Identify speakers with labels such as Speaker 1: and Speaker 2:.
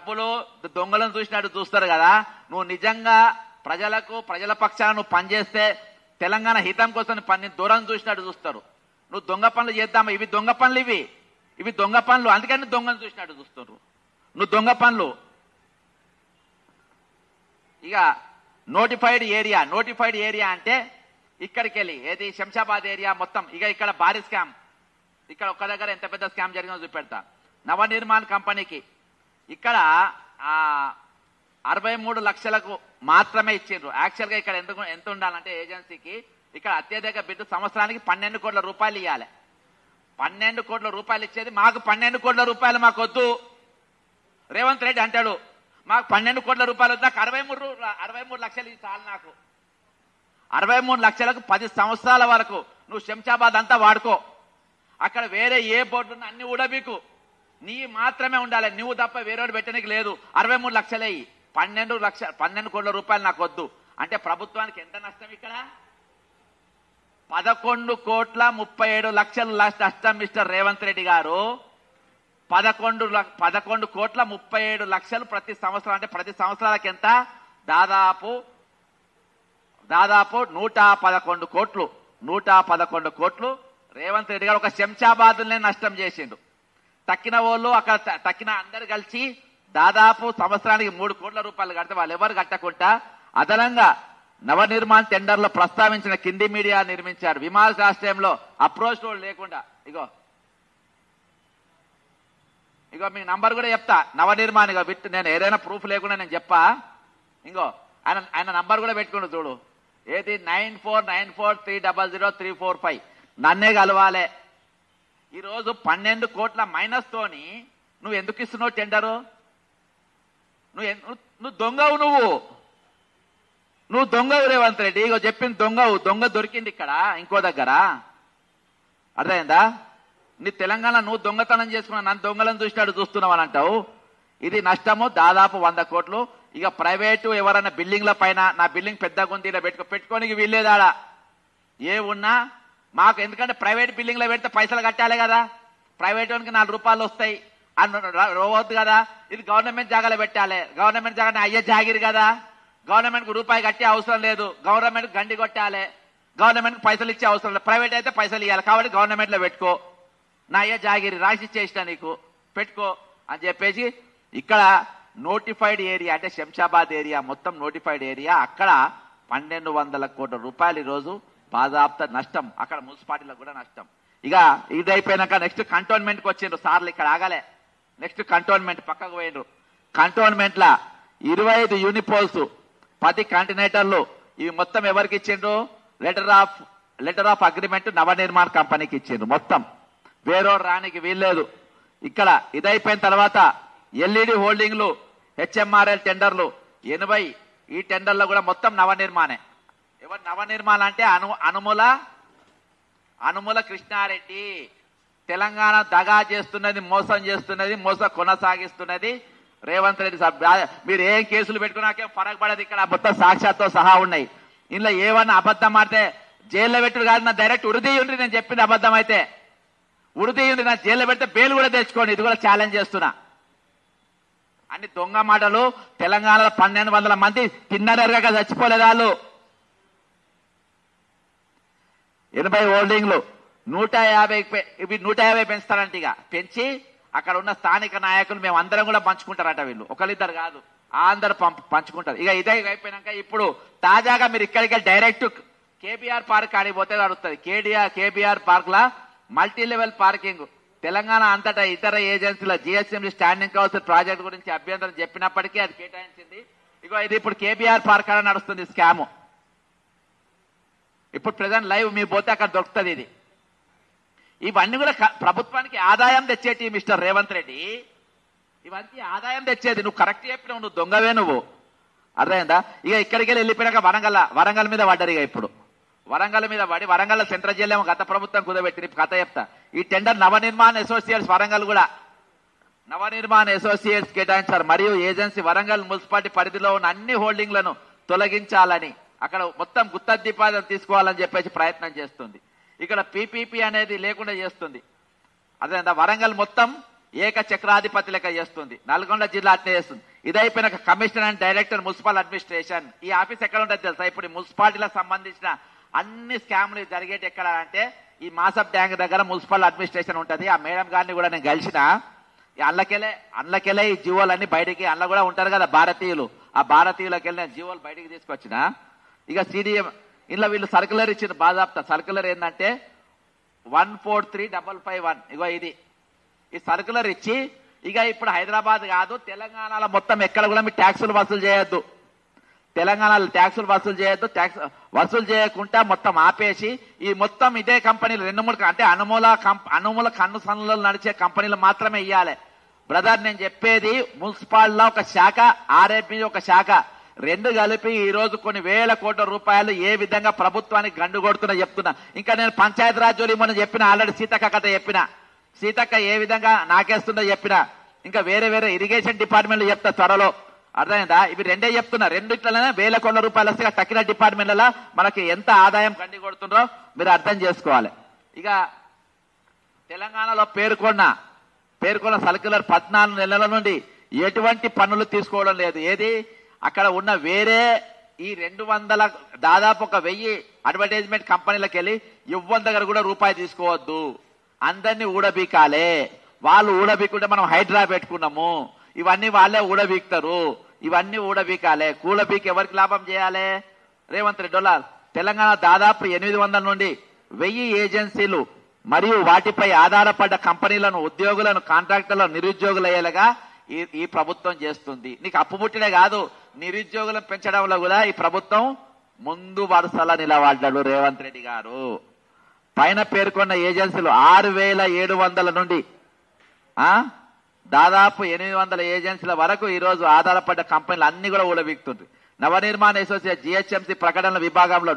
Speaker 1: తప్పులు దొంగలను చూసినట్టు చూస్తారు కదా. నువ్వు నిజంగా ప్రజలకు ప్రజల పక్షాన నువ్వు పనిచేస్తే తెలంగాణ హితం కోసం పని దూరం చూసినట్టు చూస్తారు. నువ్వు దొంగ పనులు చేద్దామా, ఇవి దొంగ పనులు, ఇవి దొంగ పనులు, అందుకని దొంగను చూసినట్టు చూస్తారు. నువ్వు దొంగ పనులు. ఇక నోటిఫైడ్ ఏరియా అంటే ఇక్కడికి వెళ్ళి ఏది శంషాబాద్ ఏరియా మొత్తం. ఇక ఇక్కడ భారీ స్కామ్, ఇక్కడ ఒక్క దగ్గర ఎంత పెద్ద స్కామ్ జరిగిందో చూపెడతా. నవనిర్మాణ్ కంపెనీకి ఇక్కడ 63 లక్షలకు మాత్రమే ఇచ్చిండ్రు. యాక్చువల్గా ఇక్కడ ఎంత ఉండాలంటే ఏజెన్సీకి ఇక్కడ అత్యధిక బిడ్డు సంవత్సరానికి 12 కోట్ల రూపాయలు ఇవ్వాలి. 12 కోట్ల రూపాయలు ఇచ్చేది మాకు 12 కోట్ల రూపాయలు మాకు వద్దు. రేవంత్ రెడ్డి అంటాడు మాకు 12 కోట్ల రూపాయలు వద్దు, నాకు 63 లక్షలు ఇది చాలు. నాకు 63 లక్షలకు 10 సంవత్సరాల వరకు నువ్వు శంషాబాద్ అంతా వాడుకో. అక్కడ వేరే ఏ బోర్డు అన్ని ఉడబీకు, నీ మాత్రమే ఉండాలి, నువ్వు తప్ప వేరేవాడు పెట్టడానికి లేదు. 63 లక్షలే 12 కోట్ల రూపాయలు నాకు వద్దు అంటే ప్రభుత్వానికి ఎంత నష్టం? ఇక్కడ 11,37,00,000 నష్టం మిస్టర్ రేవంత్ రెడ్డి గారు. 11,37,00,000 ప్రతి సంవత్సరం అంటే ప్రతి సంవత్సరాలకి ఎంత? దాదాపు 111 కోట్లు. 111 కోట్లు రేవంత్ రెడ్డి గారు ఒక శంషాబాద్నే నష్టం చేసిండు. తక్కిన వాళ్ళు అక్కడ తక్కిన అందరు కలిసి దాదాపు సంవత్సరానికి 3 కోట్ల రూపాయలు కడితే వాళ్ళు ఎవరు కట్టకుండా అదనంగా నవనిర్మాణ్ టెండర్లో ప్రస్తావించిన కింది మీడియా నిర్మించారు. విమానాశ్రయంలో అప్రోచ్ రోడ్ లేకుండా. ఇగో మీకు నంబర్ కూడా చెప్తా. నవనిర్మాణ్ ఇగో విత్ నేను ఏదైనా ప్రూఫ్ లేకుండా నేను చెప్పా. ఇంకో ఆయన నంబర్ కూడా పెట్టుకుంటూ చూడు. ఏది 9494300345. నన్నే కలవాలే. ఈరోజు 12 కోట్ల మైనస్ తోని నువ్వు ఎందుకు ఇస్తున్నావు టెండరు? నువ్వు దొంగవు, నువ్వు దొంగవు రేవంత్ రెడ్డి. ఇగో చెప్పింది దొంగవు. దొంగ దొరికింది ఇక్కడ ఇంకో దగ్గర. అర్థమైందా? నీ తెలంగాణ నువ్వు దొంగతనం చేసుకున్నావు, నన్ను దొంగలను చూసినాడు చూస్తున్నావు అని అంటావు. ఇది నష్టము దాదాపు 100 కోట్లు. ఇక ప్రైవేటు ఎవరైనా బిల్డింగ్ల పైన నా బిల్డింగ్ పెద్దగా ఉంది ఇలా పెట్టుకోనికి వీల్లేదాడా ఏ ఉన్నా మాకు. ఎందుకంటే ప్రైవేట్ బిల్డింగ్లో పెడితే పైసలు కట్టాలి కదా, ప్రైవేట్ వానికి 4 రూపాయలు వస్తాయి రోవద్దు కదా. ఇది గవర్నమెంట్ జాగాలో పెట్టాలి. గవర్నమెంట్ జాగా అయ్యే జాగిరి కదా, గవర్నమెంట్కి రూపాయి కట్టే అవసరం లేదు. గవర్నమెంట్ గండి కొట్టాలి, గవర్నమెంట్కి పైసలు ఇచ్చే అవసరం లేదు. ప్రైవేట్ అయితే పైసలు ఇవ్వాలి కాబట్టి గవర్నమెంట్లో పెట్టుకో, నా అయ్యే జాగిరి రాసి ఇచ్చేసిన నీకు పెట్టుకో అని చెప్పేసి ఇక్కడ నోటిఫైడ్ ఏరియా అంటే శంషాబాద్ ఏరియా మొత్తం నోటిఫైడ్ ఏరియా. అక్కడ 1200 కోట్ల రూపాయలు ఈరోజు బాధాప్త నష్టం. అక్కడ మున్సిపాలిటీలకు కూడా నష్టం. ఇక ఇది అయిపోయినాక నెక్స్ట్ కంటోన్మెంట్కి వచ్చిండ్రు సార్లు. ఇక్కడ ఆగలే, నెక్స్ట్ కంటోన్మెంట్ పక్కకు పోయిండ్రు. కంటోన్మెంట్ల 25 యూనిపోల్స్, 10 కంటినేటర్లు, ఇవి మొత్తం ఎవరికి ఇచ్చిండ్రు? లెటర్ ఆఫ్ అగ్రిమెంట్ నవనిర్మాణ్ కంపెనీకి ఇచ్చిండ్రు. మొత్తం వేరేవాడు రానికి వీల్లేదు. ఇక్కడ ఇదైపోయిన తర్వాత ఎల్ఈడి హోల్డింగ్లు, హెచ్ఎంఆర్ఎల్ టెండర్లు 80. ఈ టెండర్లో కూడా మొత్తం నవనిర్మాణే. ఎవరు నవనిర్మాణ అంటే అనుముల కృష్ణారెడ్డి. తెలంగాణ దగా చేస్తున్నది, మోసం చేస్తున్నది, కొనసాగిస్తున్నది రేవంత్ రెడ్డి సాబ్. మీరు ఏం కేసులు పెట్టుకున్నాకేం ఫరక్ పడదు. ఇక్కడ మొత్తం సాక్ష్యాలతో సహా ఉన్నాయి. ఇందులో ఏమన్నా అబద్ధం ఆడితే జైల్లో పెట్టుడు కాదు, నా డైరెక్ట్ ఉరిదీయుండ్రి. నేను చెప్పింది అబద్ధం అయితే ఉరిదీయుండ్రి, నా జైల్లో పెడితే బెయిల్ కూడా తెచ్చుకోండి. ఇది కూడా ఛాలెంజ్ చేస్తున్నా. అన్ని దొంగ మాటలు. తెలంగాణలో 1200 మంది తిన్నరగా చచ్చిపోలేదు వాళ్ళు. 80 హోల్డింగ్లు 150 ఇవి 150 పెంచుతారంట. ఇక పెంచి అక్కడ ఉన్న స్థానిక నాయకులు మేము అందరం కూడా పంచుకుంటారట. వీళ్ళు ఒకరిద్దరు కాదు, అందరు పంచుకుంటారు. ఇక ఇదే అయిపోయినాక ఇప్పుడు తాజాగా మీరు ఇక్కడికి డైరెక్ట్ కేబీఆర్ పార్క్ ఆడిపోతే అడుగుతుంది. కేబీఆర్ పార్క్ లా మల్టీ లెవెల్ పార్కింగ్. తెలంగాణ అంతటా ఇతర ఏజెన్సీల జిహెచ్ఎంసీ స్టాండింగ్ కౌన్సిల్ ప్రాజెక్ట్ గురించి అభ్యంతరం చెప్పినప్పటికీ అది కేటాయించింది. ఇగో ఇది ఇప్పుడు కేబీఆర్ పార్క్ అని నడుస్తుంది స్కాము. ఇప్పుడు ప్రజెంట్ లైవ్ మీ పోతే అక్కడ దొరుకుతుంది. ఇది ఇవన్నీ కూడా ప్రభుత్వానికి ఆదాయం తెచ్చేటి మిస్టర్ రేవంత్ రెడ్డి. ఇవన్నీ ఆదాయం తెచ్చేది. నువ్వు కరెక్ట్ చెప్పినావు, నువ్వు దొంగవే నువ్వు. అర్థమైందా? ఇక ఇక్కడికి వెళ్ళిపోయినాక వరంగల్ మీద పడ్డారు. ఇక ఇప్పుడు వరంగల్ మీద పడి వరంగల్ సెంట్రల్ జైలు ఏమో గత ప్రభుత్వం కుదబెట్టింది. కథ చెప్తా. ఈ టెండర్ నవనిర్మాణ్ అసోసియేట్స్ వరంగల్ కూడా నవనిర్మాణ్ అసోసియేట్స్ కేటాయించారు. మరియు ఏజెన్సీ వరంగల్ మున్సిపాలిటీ పరిధిలో ఉన్న అన్ని హోల్డింగ్లను తొలగించాలని, అక్కడ మొత్తం గుత్తద్దిపాదం తీసుకోవాలని చెప్పేసి ప్రయత్నం చేస్తుంది. ఇక్కడ పీపీపీ అనేది లేకుండా చేస్తుంది. అదే వరంగల్ మొత్తం ఏక చక్రాధిపతి లెక్క చేస్తుంది. నల్గొండ జిల్లా అట్నే చేస్తుంది. ఇదైపోయినాక commissioner and director municipal administration. ఈ ఆఫీస్ ఎక్కడ ఉంటుంది తెలుసా? ఇప్పుడు మున్సిపాలిటీలకు సంబంధించిన అన్ని స్కామ్లు జరిగేటి ఎక్కడ అంటే ఈ మాసప్ ట్యాంక్ దగ్గర మున్సిపల్ అడ్మినిస్ట్రేషన్ ఉంటుంది. ఆ మేడం గారిని కూడా నేను కలిసిన. అందులోకెళ్ళే ఈ జీవోలన్నీ బయటికి, అందులో కూడా ఉంటారు కదా భారతీయులు, ఆ భారతీయులకి వెళ్ళి నేను జీవోలు బయటికి తీసుకొచ్చిన. ఇక సిడిఎం ఇంట్లో వీళ్ళు సర్కులర్ ఇచ్చిన బాధాప్త. సర్కులర్ ఏంటంటే 143551. ఇగో ఇది ఈ సర్కులర్ ఇచ్చి ఇక ఇప్పుడు హైదరాబాద్ కాదు తెలంగాణలో మొత్తం ఎక్కడ కూడా మీరు ట్యాక్సులు వసూలు చేయొద్దు. తెలంగాణలో ట్యాక్సులు వసూలు చేయొద్దు. ట్యాక్స్ వసూలు చేయకుండా మొత్తం ఆపేసి ఈ మొత్తం ఇదే కంపెనీలు 2-3 అంటే అనుమూల కన్ను సన్నులు నడిచే కంపెనీలు మాత్రమే ఇవ్వాలి. బ్రదర్ నేను చెప్పేది మున్సిపాల్లో ఒక శాఖ, ఆర్ఏపీ ఒక శాఖ, రెండు కలిపి ఈ రోజు కొన్ని వేల కోట్ల రూపాయలు ఏ విధంగా ప్రభుత్వానికి గండు కొడుతున్నా చెప్తున్నా. ఇంకా నేను పంచాయతీ రాజ్ జోలి మొన్న చెప్పిన, ఆల్రెడీ సీతక్క కథ చెప్పిన. సీతక్క ఏ విధంగా నాకేస్తుందో చెప్పిన. ఇంకా వేరే వేరే ఇరిగేషన్ డిపార్ట్మెంట్లు చెప్తా త్వరలో. అర్థమైందా? ఇవి రెండే చెప్తున్నా. రెండిట్లనే వేల కోట్ల రూపాయలు వస్తే తక్కిన డిపార్ట్మెంట్లలో మనకి ఎంత ఆదాయం గండి కొడుతుండ్రో మీరు అర్థం చేసుకోవాలి. ఇక తెలంగాణలో పేర్కొన్న సర్క్యులర్ 14 నెలల నుండి ఎటువంటి పన్నులు తీసుకోవడం లేదు. ఏది అక్కడ ఉన్న వేరే ఈ 200 దాదాపు 1000 అడ్వర్టైజ్మెంట్ కంపెనీలకు వెళ్ళి ఇవ్వని దగ్గర కూడా రూపాయి తీసుకోవద్దు. అందరినీ ఊడబీకాలే. వాళ్ళు ఊడబీకుంటే మనం హైడ్రా పెట్టుకున్నాము. ఇవన్నీ వాళ్ళే ఊడబీక్తారు. ఇవన్నీ ఊడబీకాలే. కూడబీకి ఎవరికి లాభం చేయాలి? రేవంత్ రెడ్డి. తెలంగాణ దాదాపు 800 నుండి 1000 ఏజెన్సీలు మరియు వాటిపై ఆధారపడ్డ కంపెనీలను, ఉద్యోగులను, కాంట్రాక్టర్లను నిరుద్యోగులయ్యేలాగా ఈ ప్రభుత్వం చేస్తుంది. నీకు అప్పు పుట్టినే కాదు, నిరుద్యోగులను పెంచడంలో కూడా ఈ ప్రభుత్వం ముందు వరుసలో నిలబడ్డాడు రేవంత్ రెడ్డి గారు. పైన పేర్కొన్న ఏజెన్సీలు 6700 నుండి దాదాపు 800 ఏజెన్సీల వరకు ఈ రోజు ఆధారపడ్డ కంపెనీలు అన్ని కూడా ఊడబీక్తుంది. నవనిర్మాణ అసోసియేషన్ జిహెచ్ఎంసీ ప్రకటనల విభాగంలో